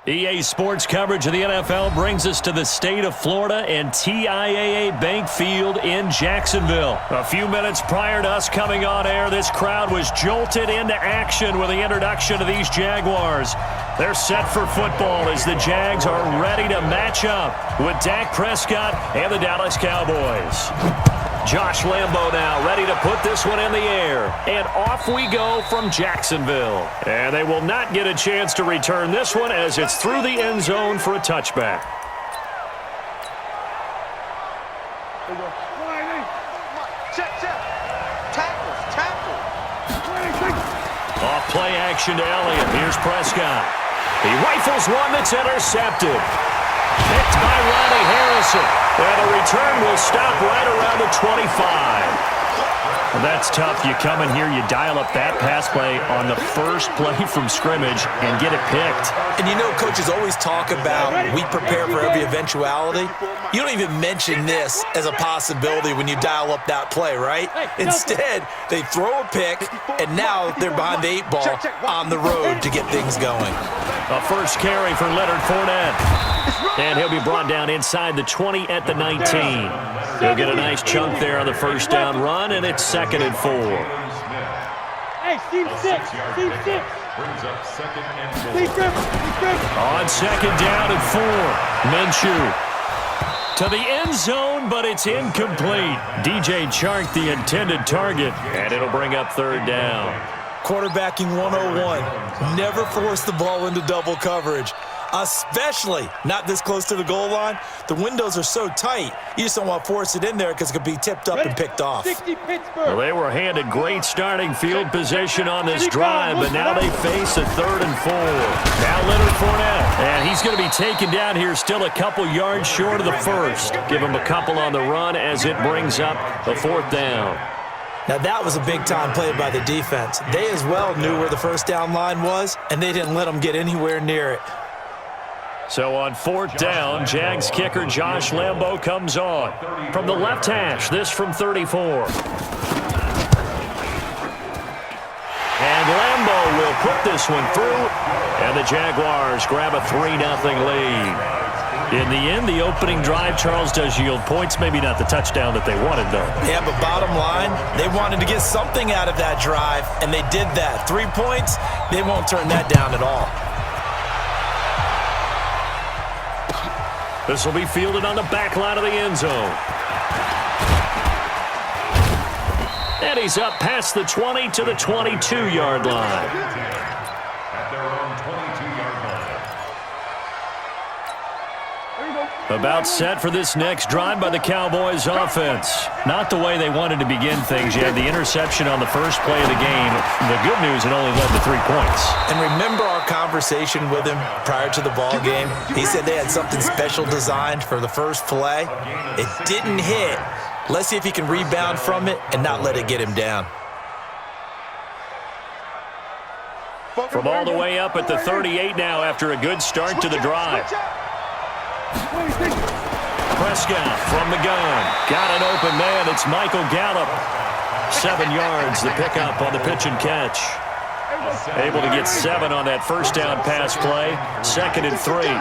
EA Sports coverage of the NFL brings us to the state of Florida and TIAA Bank Field in Jacksonville. A few minutes prior to us coming on air, this crowd was jolted into action with the introduction of these Jaguars. They're set for football as the Jags are ready to match up with Dak Prescott and the Dallas Cowboys. Josh Lambo now ready to put this one in the air. And off we go from Jacksonville. And they will not get a chance to return this one as it's through the end zone for a touchback. Off play action to Elliott. Here's Prescott. He rifles one that's intercepted. Picked by Ronnie Harrison. And the return will stop right around the 25. And that's tough. You come in here, you dial up that pass play on the first play from scrimmage and get it picked. And you know, coaches always talk about we prepare for every eventuality. You don't even mention this as a possibility when you dial up that play, right? Instead, they throw a pick, and now they're behind the 8 ball on the road to get things going. A first carry for Leonard Fournette. And he'll be brought down inside the 20 at the 19. He'll get a nice chunk there on the first down run, and it's 2nd and 4. Hey, Steve 6. Steve 6. Brings up 2nd and 4. On 2nd down and 4. Minshew to the end zone, but it's incomplete. DJ Chark, the intended target, and it'll bring up 3rd down. Quarterbacking 101. Never force the ball into double coverage, especially not this close to the goal line. The windows are so tight, you just don't want to force it in there because it could be tipped up and picked off. 60 Pittsburgh. Well, they were handed great starting field position on this drive, but now they face a 3rd and 4. Now Leonard Fournette, and he's going to be taken down here still a couple yards short of the first. Give him a couple on the run as it brings up the 4th down. Now, that was a big-time play by the defense. They as well knew where the first down line was, and they didn't let them get anywhere near it. So on 4th down, Jags kicker Josh Lambo comes on. From the left hash, this from 34. And Lambo will put this one through, and the Jaguars grab a 3-0 lead. In the end, the opening drive, Charles, does yield points. Maybe not the touchdown that they wanted, though. Yeah, but bottom line, they wanted to get something out of that drive, and they did that. 3 points, they won't turn that down at all. This will be fielded on the back line of the end zone. And he's up past the 20 to the 22-yard line. At their own 22-yard line. About set for this next drive by the Cowboys offense. Not the way they wanted to begin things. You had the interception on the first play of the game. The good news, it only led to 3 points. And remember our conversation with him prior to the ball game? He said they had something special designed for the first play. It didn't hit. Let's see if he can rebound from it and not let it get him down. From all the way up at the 38 now after a good start to the drive. Prescott from the gun. Got an open man. It's Michael Gallup. 7 yards, the pickup on the pitch and catch. Able to get 7 on that first down pass play. 2nd and 3.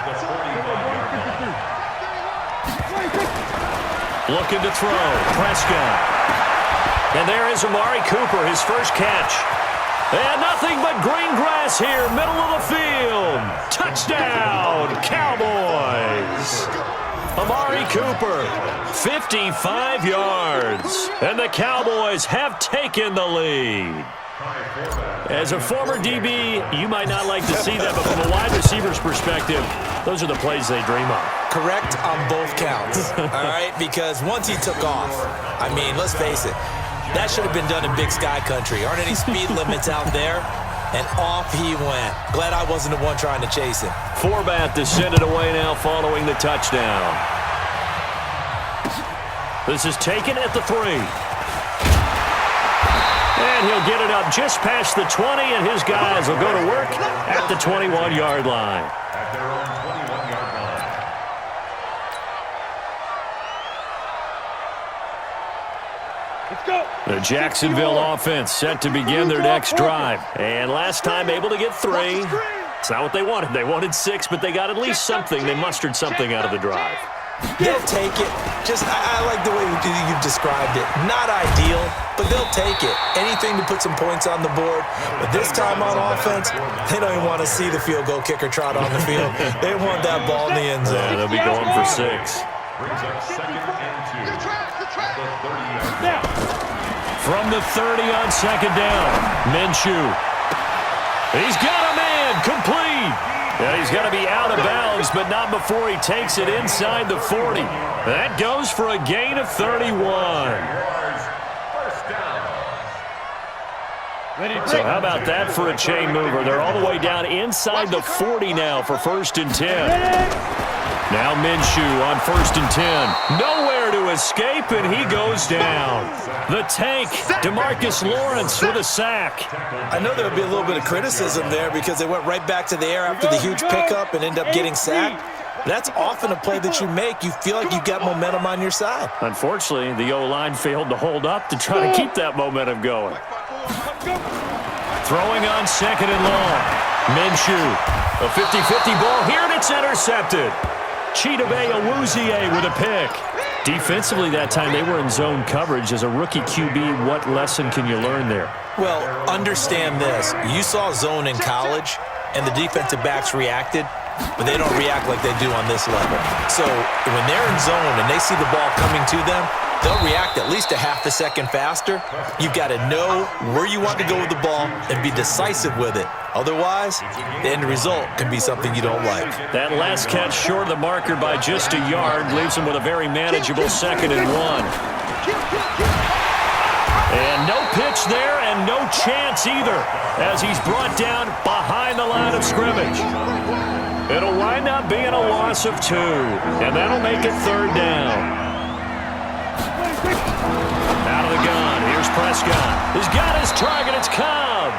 Looking to throw. Prescott. And there is Amari Cooper, his first catch. And nothing but green grass here, middle of the field. Touchdown, Cowboys. Amari Cooper, 55 yards. And the Cowboys have taken the lead. As a former DB, you might not like to see that, but from a wide receiver's perspective, those are the plays they dream of. Correct on both counts, all right? Because once he took off, I mean, let's face it, that should have been done in Big Sky Country. Aren't any speed limits out there? And off he went. Glad I wasn't the one trying to chase him. Forbath to send it away now following the touchdown. This is taken at the 3. And he'll get it up just past the 20, and his guys will go to work at the 21-yard line. At their own 21-yard line. Let's go. The Jacksonville offense set to begin their next drive. And last time able to get 3. It's not what they wanted. They wanted 6, but they got at least something. They mustered something out of the drive. They'll take it. I like the way you've described it. Not ideal, but they'll take it. Anything to put some points on the board. But this time on offense, they don't even want to see the field goal kicker trot on the field. They want that ball in the end zone. Yeah, they'll be going for 6. Brings up 2nd and 2 at the 30-yard line. From the 30 on 2nd down, Minshew. He's got a man, complete. Yeah, he's going to be out of bounds, but not before he takes it inside the 40. That goes for a gain of 31. So how about that for a chain mover? They're all the way down inside the 40 now for 1st and 10. Now Minshew on 1st and 10. Nowhere to escape, and he goes down. The tank, DeMarcus Lawrence with a sack. I know there'll be a little bit of criticism there because they went right back to the air after the huge pickup and end up getting sacked. That's often a play that you make. You feel like you've got momentum on your side. Unfortunately, the O-line failed to hold up to try to keep that momentum going. Throwing on 2nd and long. Minshew, a 50-50 ball here, and it's intercepted. Chidobe Awuzie with a pick. Defensively that time, they were in zone coverage. As a rookie QB, what lesson can you learn there? Well, understand this. You saw zone in college, and the defensive backs reacted, but they don't react like they do on this level. So when they're in zone and they see the ball coming to them, they'll react at least a half a second faster. You've got to know where you want to go with the ball and be decisive with it. Otherwise, the end result can be something you don't like. That last catch short of the marker by just a yard leaves him with a very manageable 2nd and 1. And no pitch there and no chance either as he's brought down behind the line of scrimmage. It'll wind up being a loss of 2, and that'll make it 3rd down. Out of the gun, here's Prescott. He's got his target, it's Cobb.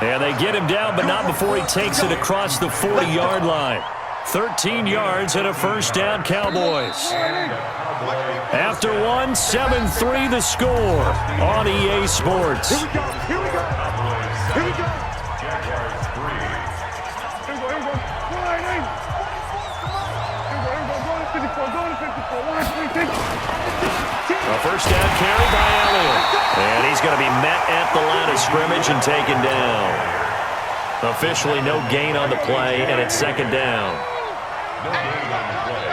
And they get him down, but not before he takes it across the 40-yard line. 13 yards and a 1st down, Cowboys. After 1, 7-3 the score on EA Sports. Here we go. Here we go. Here we go. Jaguars 3. Here we go. Here we go. A 1st down carry by Elliott. And he's going to be met at the line of scrimmage and taken down. Officially no gain on the play, and it's 2nd down. No gain on the play.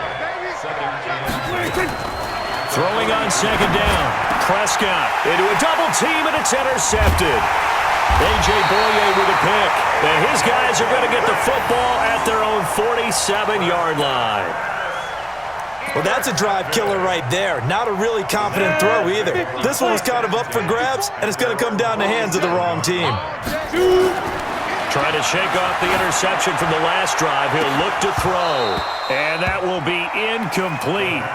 2nd and 10. Throwing on 2nd down. Prescott into a double team, and it's intercepted. A.J. Boye with a pick. And his guys are going to get the football at their own 47-yard line. Well, that's a drive killer right there. Not a really confident throw either. This one was kind of up for grabs, and it's going to come down the hands of the wrong team. Trying to shake off the interception from the last drive. He'll look to throw. And that will be incomplete.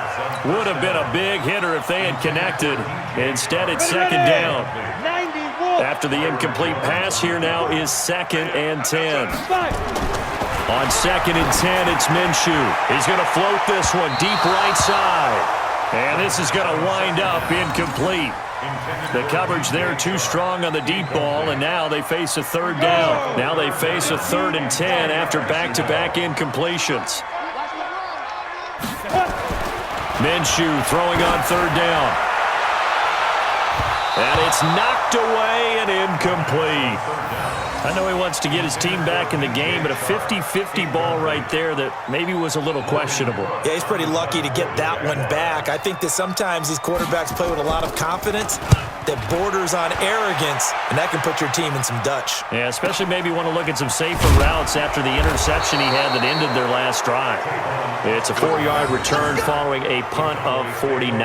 Would have been a big hitter if they had connected. Instead, it's 2nd down. After the incomplete pass, here now is 2nd and 10. On 2nd and 10, it's Minshew. He's going to float this one deep right side. And this is going to wind up incomplete. The coverage there too strong on the deep ball, and now they face a 3rd down. Now they face a 3rd and 10 after back-to-back incompletions. Minshew throwing on 3rd down. And it's knocked away and incomplete. I know he wants to get his team back in the game, but a 50-50 ball right there that maybe was a little questionable. Yeah, he's pretty lucky to get that one back. I think that sometimes these quarterbacks play with a lot of confidence that borders on arrogance, and that can put your team in some Dutch. Yeah, especially maybe want to look at some safer routes after the interception he had that ended their last drive. It's a 4-yard return following a punt of 49.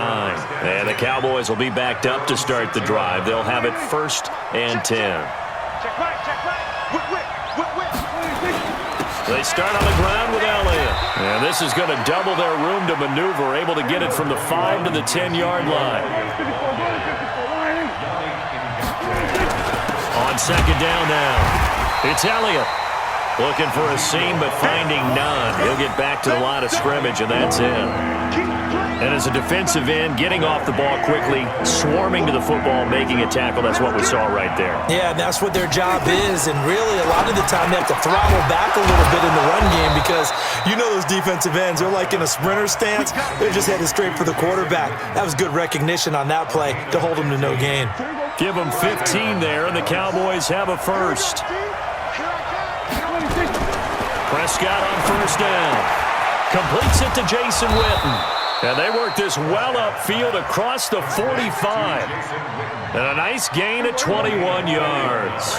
And the Cowboys will be backed up to start the drive. They'll have it 1st and 10. Check right. They start on the ground with Elliott. And this is going to double their room to maneuver, able to get it from the 5 to the 10-yard line. On 2nd down now, it's Elliott. Looking for a seam, but finding none. He'll get back to the line of scrimmage, and that's it. And as a defensive end, getting off the ball quickly, swarming to the football, making a tackle, that's what we saw right there. Yeah, and that's what their job is. And really, a lot of the time, they have to throttle back a little bit in the run game because you know those defensive ends, they're like in a sprinter stance. They're just headed straight for the quarterback. That was good recognition on that play to hold them to no gain. Give them 15 there, and the Cowboys have a first. Prescott on first down. Completes it to Jason Witten. And they work this well upfield across the 45. And a nice gain at 21 yards.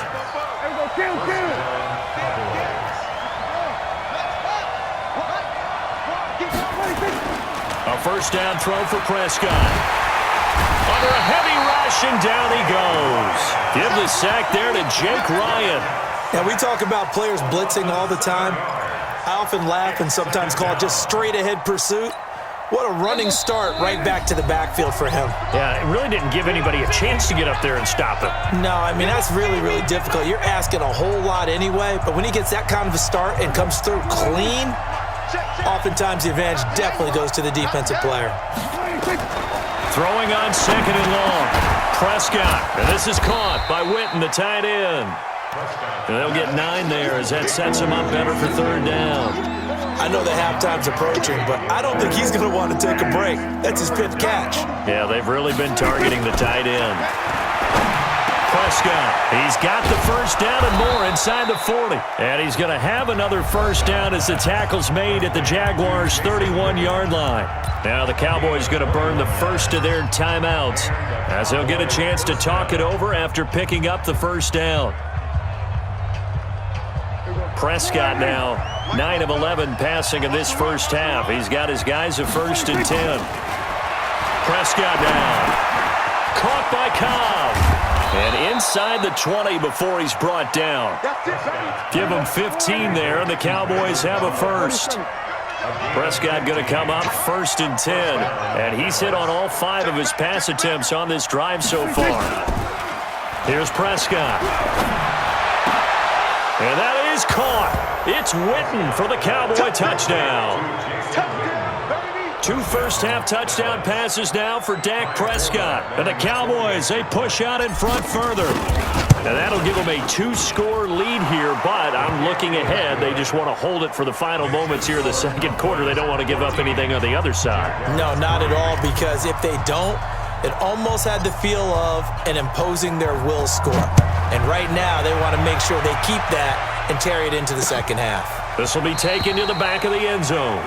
A first down throw for Prescott. Under a heavy rush, and down he goes. Give the sack there to Jake Ryan. Now, we talk about players blitzing all the time. I often laugh and sometimes call it just straight-ahead pursuit. What a running start right back to the backfield for him. Yeah, it really didn't give anybody a chance to get up there and stop him. No, I mean, that's really, really difficult. You're asking a whole lot anyway, but when he gets that kind of a start and comes through clean, oftentimes the advantage definitely goes to the defensive player. Throwing on second and long. Prescott, and this is caught by Witten, the tight end. And they'll get 9 there as that sets him up better for third down. I know the halftime's approaching, but I don't think he's going to want to take a break. That's his 5th catch. Yeah, they've really been targeting the tight end. Prescott, he's got the first down and more inside the 40. And he's going to have another first down as the tackle's made at the Jaguars' 31-yard line. Now the Cowboys going to burn the first of their timeouts as they'll get a chance to talk it over after picking up the first down. Prescott now 9 of 11 passing in this first half. He's got his guys a 1st and 10. Prescott now caught by Cobb. And inside the 20 before he's brought down. Give him 15 there, and the Cowboys have a first. Prescott going to come up 1st and 10. And he's hit on all 5 of his pass attempts on this drive so far. Here's Prescott. And that is caught. It's Witten for the Cowboy touchdown. 2 first-half touchdown passes now for Dak Prescott. And the Cowboys, they push out in front further. And that'll give them a 2-score lead here, but I'm looking ahead. They just want to hold it for the final moments here in the second quarter. They don't want to give up anything on the other side. No, not at all, because if they don't, it almost had the feel of an imposing their will score. And right now, they want to make sure they keep that and carry it into the second half. This will be taken to the back of the end zone.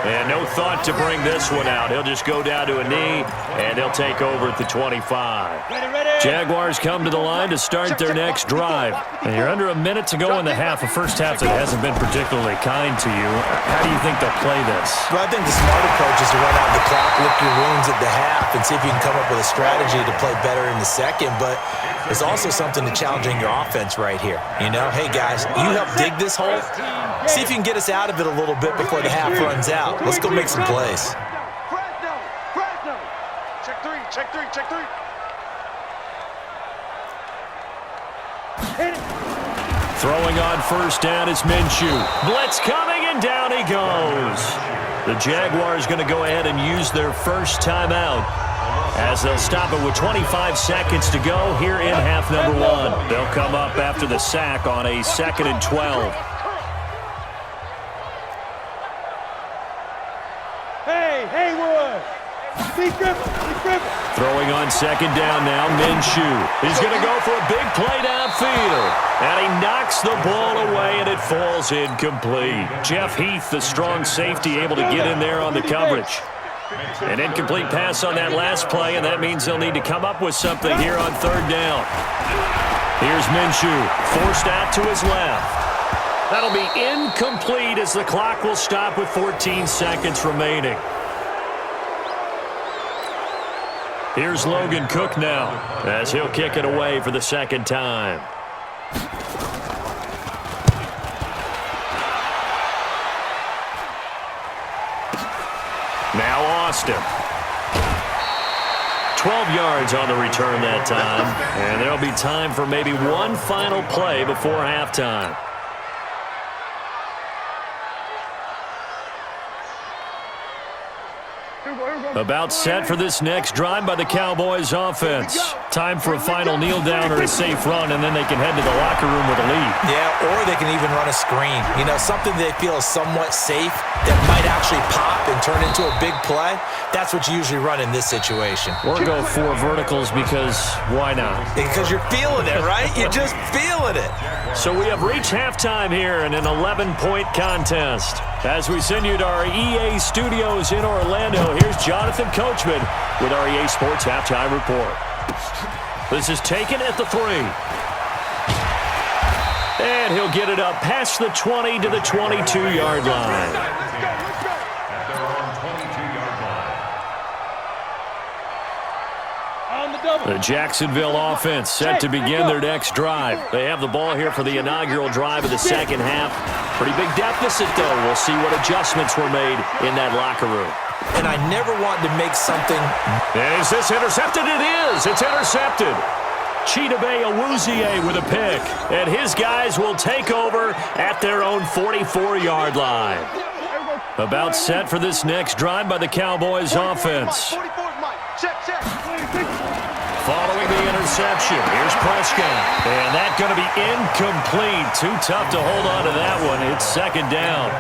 And no thought to bring this one out. He'll just go down to a knee, and he'll take over at the 25. Jaguars come to the line to start their next drive. And you're under a minute to go in the half, a first half that hasn't been particularly kind to you. How do you think they'll play this? Well, I think the smart approach is to run out the clock, lick your wounds at the half, and see if you can come up with a strategy to play better in the second. But there's also something to challenging your offense right here. You know, hey, guys, you help dig this hole. See if you can get us out of it a little bit before the half runs out. Let's go make some plays. Check three. Throwing on first down is Minshew. Blitz coming, and down he goes. The Jaguars going to go ahead and use their first timeout as they'll stop it with 25 seconds to go here in half number 1. They'll come up after the sack on a 2nd and 12. Haywood! Steve Griffin! Throwing on second down now, Minshew. He's going to go for a big play downfield. And he knocks the ball away, and it falls incomplete. Jeff Heath, the strong safety, able to get in there on the coverage. An incomplete pass on that last play, and that means they'll need to come up with something here on third down. Here's Minshew, forced out to his left. That'll be incomplete as the clock will stop with 14 seconds remaining. Here's Logan Cook now as he'll kick it away for the second time. Now Austin. 12 yards on the return that time. And there'll be time for maybe one final play before halftime. About set for this next drive by the Cowboys offense. Time for a final kneel down or a safe run, and then they can head to the locker room with a lead. Yeah, or they can even run a screen. You know, something they feel is somewhat safe that might actually pop and turn into a big play. That's what you usually run in this situation. Or go 4 verticals because why not? Because you're feeling it, right? You're just feeling it. So we have reached halftime here in an 11-point contest. As we send you to our EA studios in Orlando, here's Jonathan Coachman with our EA Sports Halftime Report. This is taken at the 3. And he'll get it up past the 20 to the 22-yard line. The Jacksonville offense set to begin their next drive. They have the ball here for the inaugural drive of the second half. Pretty big deficit, though. We'll see what adjustments were made in that locker room. And I never wanted to make something. And is this intercepted? It is. It's intercepted. Chidobe Awuzie with a pick. And his guys will take over at their own 44-yard line. About set for this next drive by the Cowboys offense. Following the interception, here's Prescott. And that's going to be incomplete. Too tough to hold on to that one. It's second down.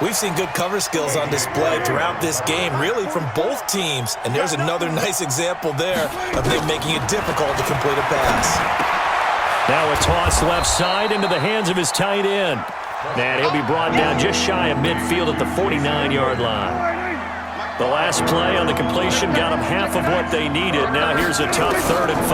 We've seen good cover skills on display throughout this game, really from both teams. And there's another nice example there of them making it difficult to complete a pass. Now a toss left side into the hands of his tight end. And he'll be brought down just shy of midfield at the 49-yard line. The last play on the completion got them half of what they needed. Now here's a tough 3rd and 5.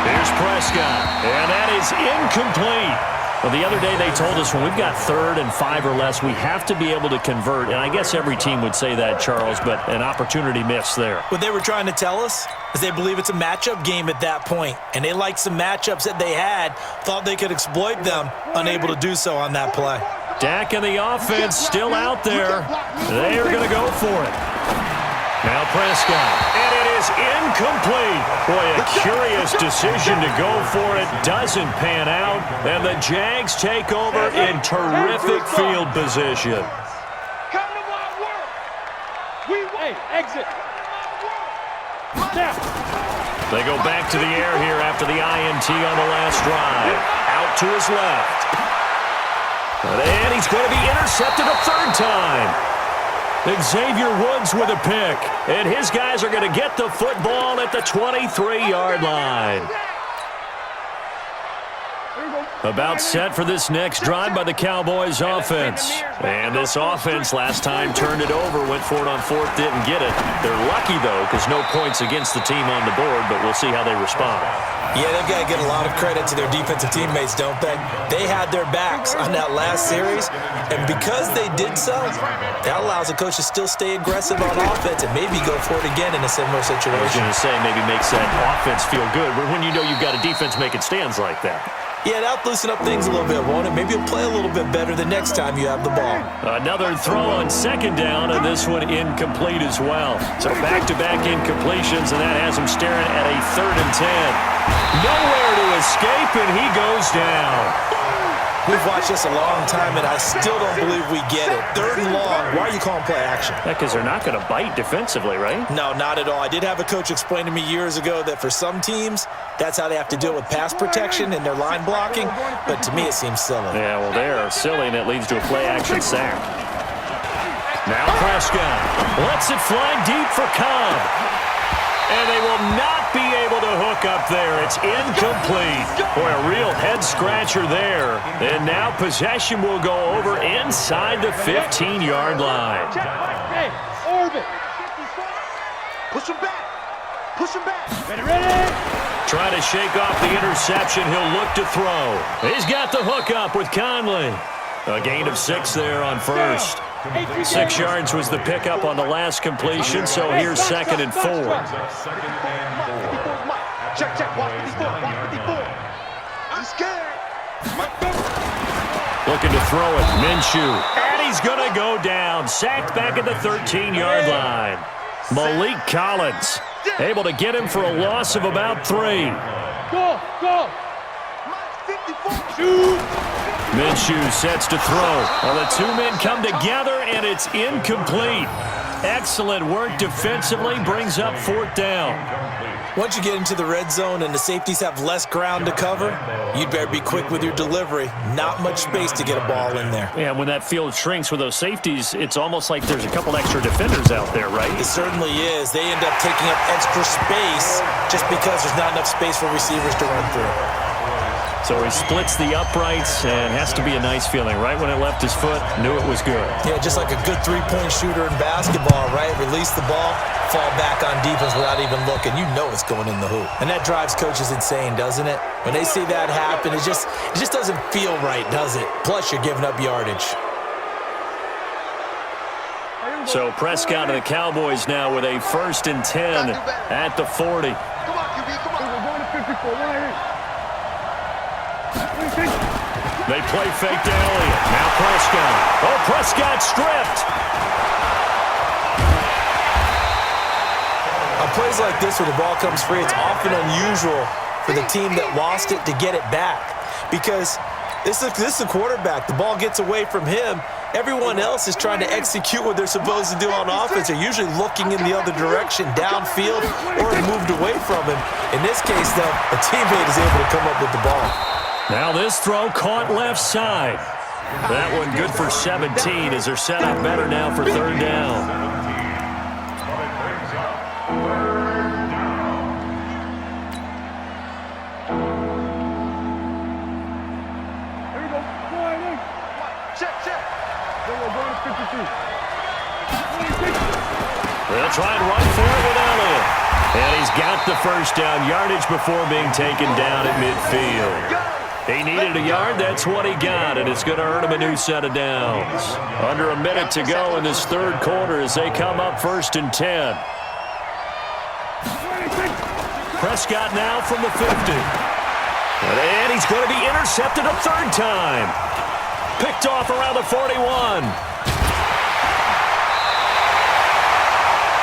Here's Prescott, and that is incomplete. Well, the other day they told us when we've got 3rd and 5 or less, we have to be able to convert. And I guess every team would say that, Charles, but an opportunity missed there. What they were trying to tell us is they believe it's a matchup game at that point, and they liked some matchups that they had, thought they could exploit them, unable to do so on that play. Dak and the offense still out there. They are going to go for it. Now Prescott, and it is incomplete. Boy, a curious decision to go for it. Doesn't pan out, and the Jags take over in terrific field position. Come to my work. Exit. They go back to the air here after the INT on the last drive. Out to his left. And he's going to be intercepted a 3rd time. Xavier Woods with a pick. And his guys are going to get the football at the 23-yard line. About set for this next drive by the Cowboys offense. And this offense last time turned it over, went for it on 4th, didn't get it. They're lucky, though, because no points against the team on the board, but we'll see how they respond. Yeah, they've got to get a lot of credit to their defensive teammates, don't they? They had their backs on that last series, and because they did so, that allows the coach to still stay aggressive on offense and maybe go for it again in a similar situation. I was going to say maybe makes that offense feel good, but when you know you've got a defense making stands like that. Yeah, that'll loosen up things a little bit, won't it? Maybe you'll play a little bit better the next time you have the ball. Another throw on 2nd down, and this one incomplete as well. So back-to-back incompletions, and that has him staring at a 3rd and 10. Nowhere to escape, and he goes down. We've watched this a long time, and I still don't believe we get it. 3rd and long. Why are you calling play action? Because they're not going to bite defensively, right? No, not at all. I did have a coach explain to me years ago that for some teams, that's how they have to deal with pass protection and their line blocking, but to me it seems silly. Yeah, well, they're silly, and it leads to a play-action sack. Now Prescott lets it fly deep for Cobb. And they will not be able to hook up there. It's incomplete. Boy, a real head-scratcher there. And now possession will go over inside the 15-yard line. Hey, orbit. Push him back. Push him back. Ready. Trying to shake off the interception. He'll look to throw. He's got the hookup with Conley. A gain of 6 there on 1st. 6 yards was the pickup on the last completion, so here's 2nd and 4. Check. I'm scared. Looking to throw it. Minshew. And he's going to go down. Sacked back at the 13-yard line. Malik Collins able to get him for a loss of about 3. Go. Shoot. Minshew sets to throw. Well, the 2 men come together, and it's incomplete. Excellent work defensively, brings up 4th down. Once you get into the red zone and the safeties have less ground to cover, you'd better be quick with your delivery. Not much space to get a ball in there. Yeah, when that field shrinks with those safeties, it's almost like there's a couple extra defenders out there, right? It certainly is. They end up taking up extra space just because there's not enough space for receivers to run through. So he splits the uprights, and has to be a nice feeling. Right when it left his foot, knew it was good. Yeah, just like a good three-point shooter in basketball, right? Release the ball, fall back on defense without even looking. You know it's going in the hoop. And that drives coaches insane, doesn't it? When they see that happen, it just doesn't feel right, does it? Plus, you're giving up yardage. So Prescott and the Cowboys now with a 1st and 10 at the 40. Come on, QB, come on. We're going to 54. Right here. They play fake to Elliott. Now Prescott. Oh, Prescott stripped. On plays like this where the ball comes free, it's often unusual for the team that lost it to get it back. Because this is the quarterback. The ball gets away from him. Everyone else is trying to execute what they're supposed to do on offense. They're usually looking in the other direction, downfield, or moved away from him. In this case, though, a teammate is able to come up with the ball. Now this throw caught left side. That one good for 17 as they're set up better now for 3rd down. They'll try and run for it with Elliott. And he's got the 1st down yardage before being taken down at midfield. He needed a yard, that's what he got, and it's going to earn him a new set of downs. Under a minute to go in this 3rd quarter as they come up 1st and 10. Prescott now from the 50. And he's going to be intercepted a 3rd time. Picked off around the 41.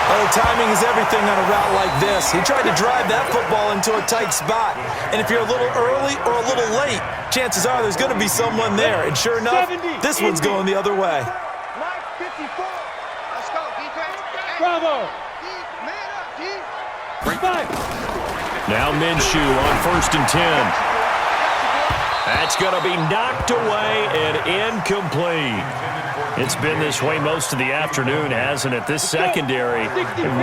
Oh, timing is everything on a route like this. He tried to drive that football into a tight spot. And if you're a little early or a little late, chances are there's going to be someone there. And sure enough, this one's going the other way. Line 54. Let's go, defense. Bravo. Man up, D. Now Minshew on 1st and 10. That's going to be knocked away and incomplete. It's been this way most of the afternoon, hasn't it? This secondary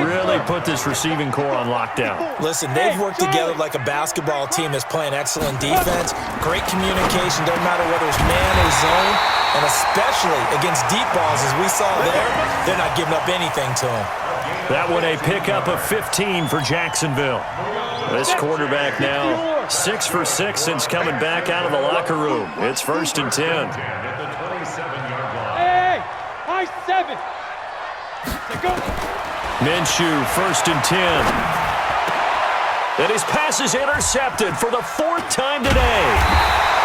really put this receiving core on lockdown. Listen, they've worked together like a basketball team that's playing excellent defense, great communication, doesn't matter whether it's man or zone, and especially against deep balls, as we saw there, they're not giving up anything to them. That one a pickup of 15 for Jacksonville. This quarterback now 6 for 6 since coming back out of the locker room. It's 1st and 10. High 7. Go. Minshew, 1st and 10. And his pass is intercepted for the 4th time today.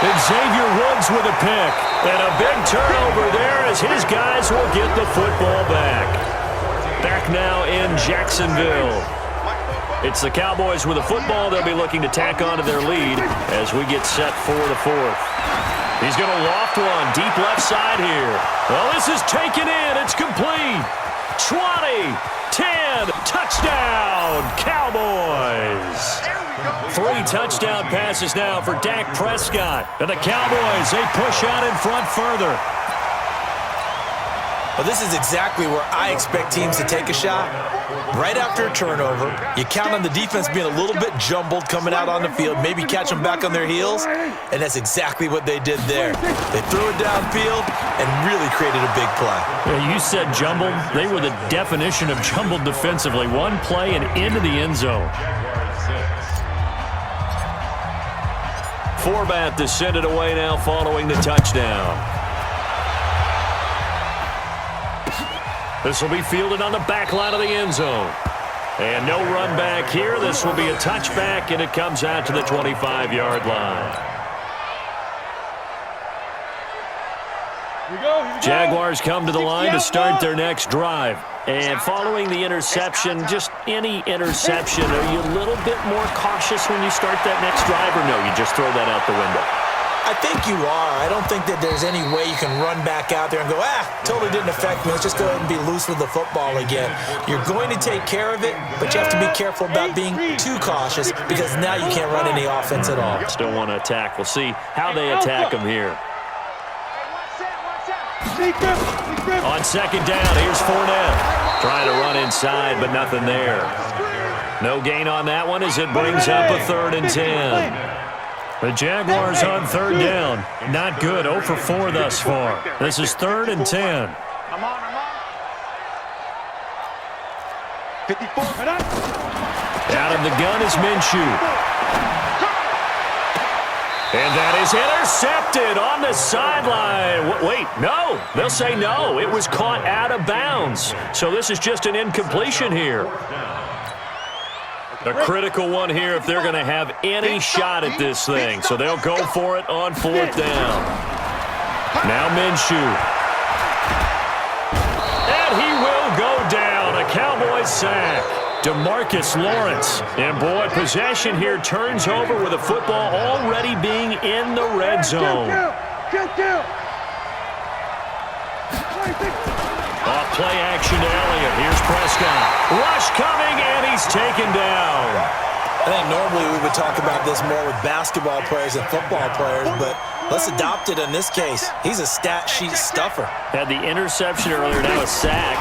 Xavier Woods with a pick. And a big turnover there as his guys will get the football back. Back now in Jacksonville. It's the Cowboys with a football. They'll be looking to tack onto their lead as we get set for the 4th. He's going to loft one deep left side here. Well, this is taken in. It's complete. 20, 10, touchdown, Cowboys. 3 touchdown passes now for Dak Prescott. And the Cowboys, they push out in front further. Well, this is exactly where I expect teams to take a shot. Right after a turnover, you count on the defense being a little bit jumbled coming out on the field, maybe catch them back on their heels, and that's exactly what they did there. They threw it downfield and really created a big play. Yeah, you said jumbled. They were the definition of jumbled defensively. One play and into the end zone. Forbat to send it away now following the touchdown. This will be fielded on the back line of the end zone. And no run back here. This will be a touchback, and it comes out to the 25-yard line. Jaguars come to the line to start their next drive. And following the interception, just any interception, are you a little bit more cautious when you start that next drive, or no, you just throw that out the window? I think you are. I don't think that there's any way you can run back out there and go, totally didn't affect me. Let's just go ahead and be loose with the football again. You're going to take care of it, but you have to be careful about being too cautious because now you can't run any offense at all. Still want to attack. We'll see how they attack him here. On second down, here's Fournette. Trying to run inside, but nothing there. No gain on that one as it brings up a 3rd and 10. The Jaguars on 3rd down. Not good. 0 for 4 thus far. This is 3rd and 10. I'm on. 54. Out of the gun is Minshew. And that is intercepted on the sideline. Wait, no. They'll say no. It was caught out of bounds. So this is just an incompletion here. A critical one here if they're going to have any shot at this thing. So they'll go for it on 4th down. Now Minshew. And he will go down. A Cowboys sack. DeMarcus Lawrence. And, boy, possession here turns over with the football already being in the red zone. Off play action to Elliott. Here's Prescott. Rush coming, and he's taken down. I think normally we would talk about this more with basketball players and football players, but let's adopt it in this case. He's a stat sheet stuffer. Had the interception earlier, now a sack.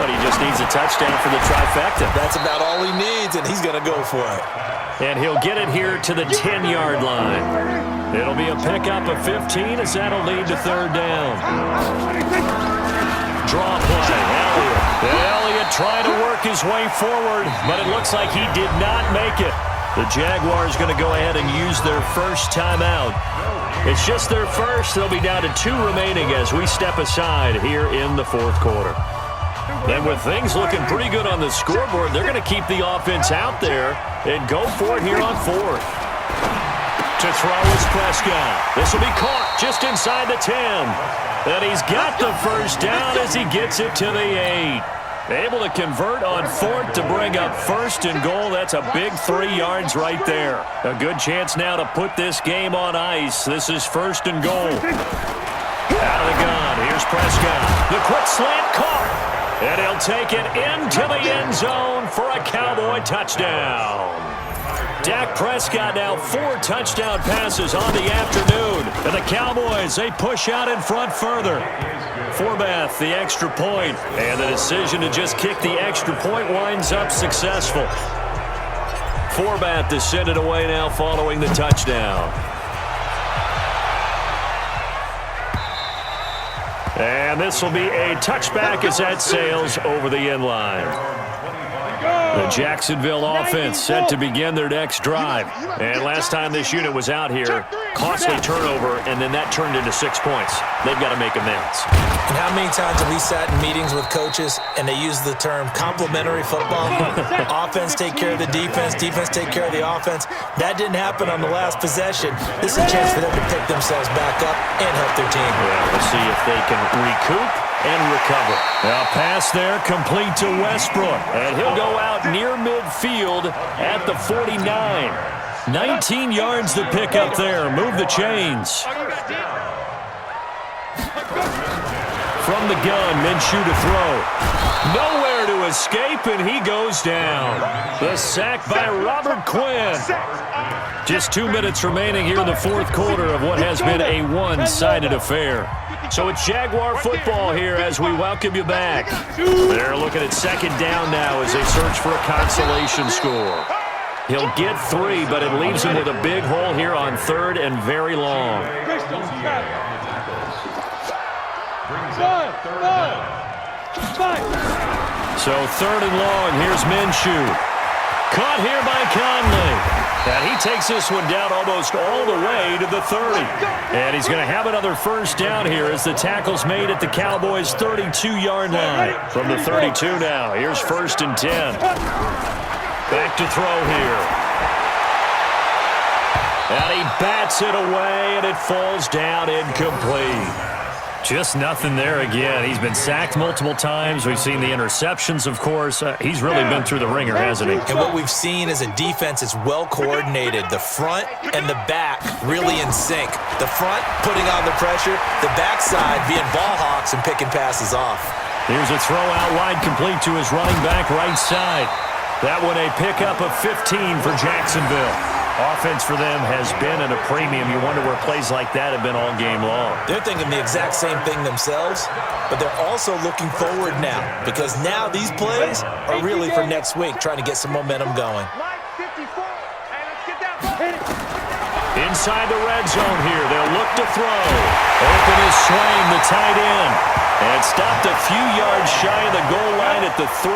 But he just needs a touchdown for the trifecta. That's about all he needs, and he's going to go for it. And he'll get it here to the 10-yard line. It'll be a pickup of 15 as that'll lead to 3rd down. Draw play, Elliott. And Elliott trying to work his way forward, but it looks like he did not make it. The Jaguars going to go ahead and use their first timeout. It's just their first. They'll be down to 2 remaining as we step aside here in the 4th quarter. And with things looking pretty good on the scoreboard, they're going to keep the offense out there and go for it here on 4th. To throw is Prescott. This will be caught just inside the 10. And he's got the first down as he gets it to the 8. Able to convert on 4th to bring up 1st and goal. That's a big 3 yards right there. A good chance now to put this game on ice. This is 1st and goal. Out of the gun, here's Prescott. The quick slant caught. And he'll take it into the end zone for a Cowboy touchdown. Dak Prescott now 4 touchdown passes on the afternoon. And the Cowboys, they push out in front further. Forbath, the extra point. And the decision to just kick the extra point winds up successful. Forbath to send it away now following the touchdown. And this will be a touchback as that sails over the end line. The Jacksonville offense set to begin their next drive. And last time this unit was out here, costly turnover, and then that turned into 6 points. They've got to make amends. And how many times have we sat in meetings with coaches and they use the term complementary football? Offense take care of the defense, defense take care of the offense. That didn't happen on the last possession. This is a chance for them to pick themselves back up and help their team. Well, we'll see if they can recoup and recover. A pass there complete to Westbrook. And he'll go out near midfield at the 49. 19 yards to pick up there. Move the chains. From the gun, Minshew to throw. Nowhere to escape, and he goes down. The sack by Robert Quinn. Just 2 minutes remaining here in the 4th quarter of what has been a one-sided affair. So it's Jaguar football here as we welcome you back. They're looking at 2nd down now as they search for a consolation score. He'll get 3, but it leaves him with a big hole here on 3rd and very long. So 3rd and long, here's Minshew. Caught here by Conley. And he takes this one down almost all the way to the 30. And he's going to have another first down here as the tackle's made at the Cowboys' 32-yard line. From the 32 now, here's 1st and 10. Back to throw here. And he bats it away, and it falls down incomplete. Just nothing there again. He's been sacked multiple times. We've seen the interceptions, of course. He's really been through the ringer, hasn't he? And what we've seen is a defense that's well coordinated. The front and the back really in sync. The front putting on the pressure, the backside being ball hawks and picking passes off. Here's a throw out wide, complete to his running back right side. That one a pickup of 15 for Jacksonville. Offense for them has been at a premium. You wonder where plays like that have been all game long. They're thinking the exact same thing themselves, but they're also looking forward now because now these plays are really for next week, trying to get some momentum going. Inside the red zone here, they'll look to throw. Open is Swain, the tight end. And stopped a few yards shy of the goal line at the 3.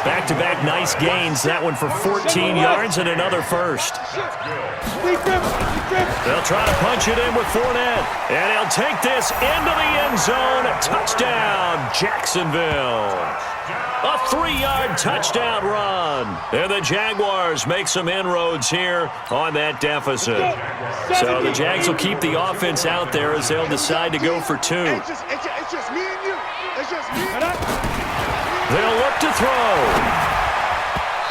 Back-to-back nice gains. That one for 14 yards and another first. They'll try to punch it in with Fournette. And he'll take this into the end zone. Touchdown, Jacksonville. A 3-yard touchdown run. And the Jaguars make some inroads here on that deficit. So the Jags will keep the offense out there as they'll decide to go for 2. It's just me and you. It's just me and you. They'll look to throw.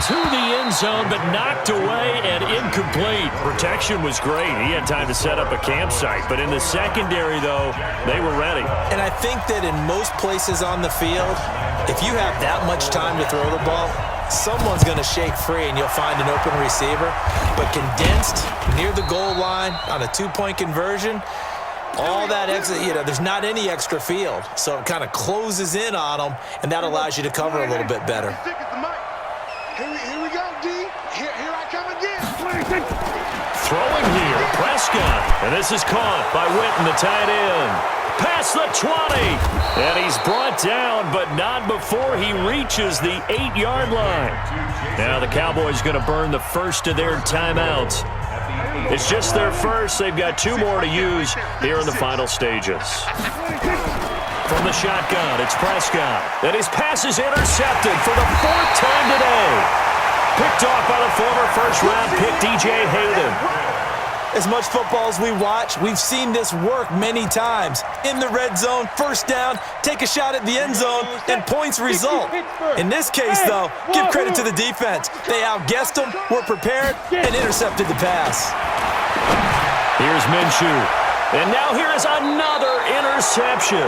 To the end zone, but knocked away and incomplete. Protection was great. He had time to set up a campsite. But in the secondary, though, they were ready. And I think that in most places on the field, if you have that much time to throw the ball, someone's going to shake free and you'll find an open receiver. But condensed near the goal line on a 2-point conversion, all that extra, there's not any extra field. So it kind of closes in on them, and that allows you to cover a little bit better. Here we go, D. Here I come again. Throwing here, Prescott. And this is caught by Witten, the tight end. Past the 20. And he's brought down, but not before he reaches the 8-yard line. Now the Cowboys going to burn the first of their timeouts. It's just their first. They've got 2 more to use here in the final stages. From the shotgun, it's Prescott. And his pass is intercepted for the 4th time today. Picked off by the former first-round pick, DJ Hayden. As much football as we watch, we've seen this work many times. In the red zone, first down, take a shot at the end zone, and points result. In this case, though, give credit to the defense. They outguessed them, were prepared, and intercepted the pass. Here's Minshew. And now here is another interception.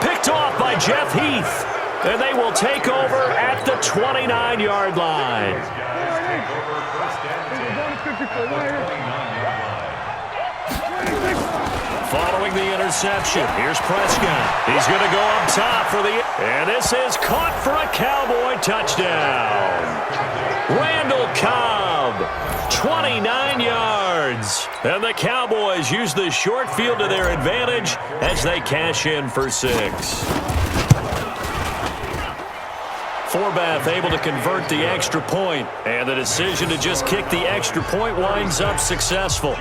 Picked off by Jeff Heath. And they will take over at the 29-yard line. Following the interception, here's Prescott. He's going to go up top for the... And this is caught for a Cowboy touchdown. Randall Cobb, 29 yards. And the Cowboys use the short field to their advantage as they cash in for 6. Forbath able to convert the extra point, and the decision to just kick the extra point winds up successful.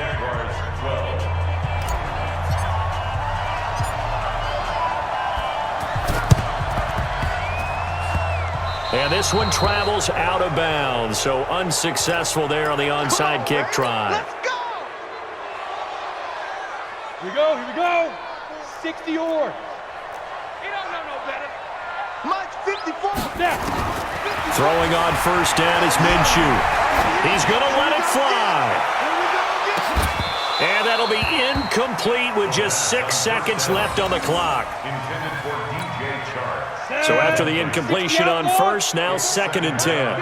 And this one travels out of bounds, so unsuccessful there on the onside kick try. Let's go! Here we go. 60 or. He don't know no better. Mike's 54. Now. Throwing on first down is Minshew. He's going to let it fly. And that'll be incomplete with just 6 seconds left on the clock. So after the incompletion on first, now 2nd and 10. Watch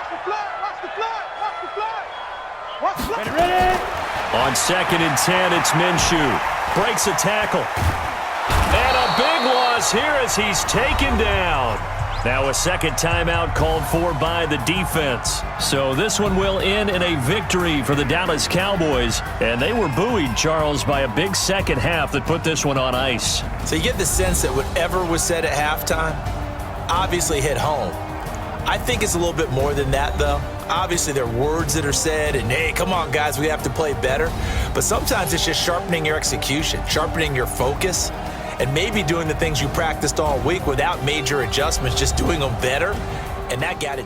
the flag. Watch the flag. Watch the flag. Watch the flag. Ready. On 2nd and 10, it's Minshew. Breaks a tackle. And a big loss here as he's taken down. Now a second timeout called for by the defense. So this one will end in a victory for the Dallas Cowboys. And they were buoyed, Charles, by a big second half that put this one on ice. So you get the sense that whatever was said at halftime obviously hit home. I think it's a little bit more than that, though. Obviously, there are words that are said, and, hey, come on, guys, we have to play better. But sometimes it's just sharpening your execution, sharpening your focus, and maybe doing the things you practiced all week without major adjustments, just doing them better, and that got it.